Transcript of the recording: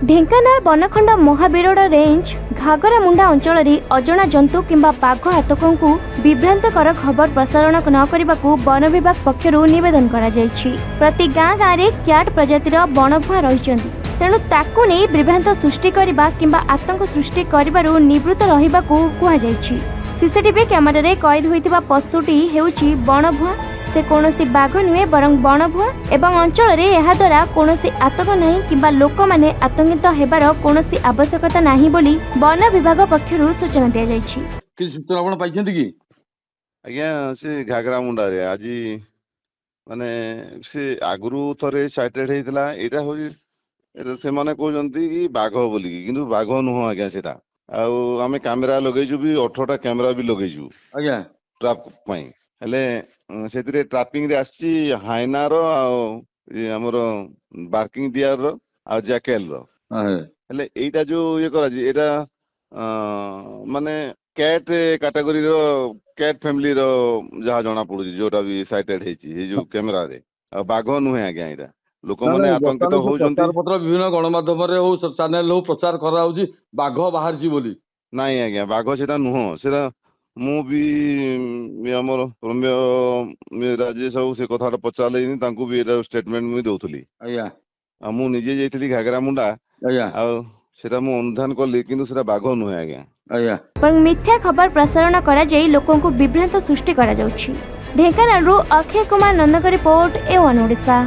ଢେଙ୍କାନାଳ ବନଖଣ୍ଡ ମହାବୀରଡ଼ ରେଞ୍ଜ ଘାଗରାମୁଣ୍ଡା ଅଞ୍ଚଳରେ ଅଜଣା ଜନ୍ତୁ କିମ୍ବା ବାଘ ଆତଙ୍କଙ୍କୁ ବିଭ୍ରାନ୍ତକର ଖବର ପ୍ରସାରଣ ନ କରିବାକୁ ବନ ବିଭାଗ ପକ୍ଷରୁ ନିବେଦନ କରାଯାଇଛି। ପ୍ରତି ଗାଁ ଗାଁରେ କ୍ୟାଟ୍ ପ୍ରଜାତିର ବଣଭୁଆ ରହିଛନ୍ତି, ତେଣୁ ତାକୁ ନେଇ ବିଭ୍ରାନ୍ତ ସୃଷ୍ଟି କରିବା କିମ୍ବା ଆତଙ୍କ ସୃଷ୍ଟି କରିବାରୁ ନିବୃତ୍ତ ରହିବାକୁ କୁହାଯାଇଛି। ସିସିଟିଭି କ୍ୟାମେରାରେ କଏଦ ହୋଇଥିବା ପଶୁଟି ହେଉଛି ବଣଭୁଆ। से कौनसी बाघ नुहे बरं बणभुआ एवं अंचल रे एहा द्वारा कौनसी आतंक नहीं किंबा लोक माने आतंकित हेबार कौनसी आवश्यकता नहीं बोली वन विभाग पक्षरु सूचना दिया जायछि। कि सूचना आपण पाइछन्ती कि आज्ञा से घागरामुंडा रे आज माने से आगुरु थरे साइटेड हेतला एटा हो से माने कहउजंती कि बाघ बोली किंतु बाघ नुह आज्ञा सेटा आ आमे कैमरा लगेजु भी 18टा कैमरा भी लगेजु आज्ञा ट्रैप पई हेले सेतिरे ट्रैपिंग रे आछि हाइना रो आ हमर बार्किंग डियर रो आ जैकेल रो हेले एटा जो ये करा जी एटा माने कैट कैटेगरी रो कैट फैमिली रो जहा जणा पडुची जोटा भी साइटेड हेची हे जो कैमरा रे आ बाघ नुहे आज्ञा एटा लोक माने आतंकित होउजंती। प्रचार पत्र विभिन्न गणमाध्यम रे हो चैनल हो प्रचार करा होची बाघ बाहर जी बोली नाही आज्ञा बाघ सेटा नुह सेटा मु भी हमर रम्य राजेश बाबू से कथा पचारे तांकु भी एटा स्टेटमेंट मुई दउथली आज्ञा आ मु निजे जैतली घागरामुंडा आज्ञा आ सेटा मु अनुधान करली किंतु सेटा बाघ नुहे आज्ञा आज्ञा पर मिथ्या खबर प्रसारण करा जाई लोकों को विभ्रांत सृष्टि करा जाउछि। ढेंकानालरू अक्षय कुमार नंदक रिपोर्ट ए1 ओडिशा।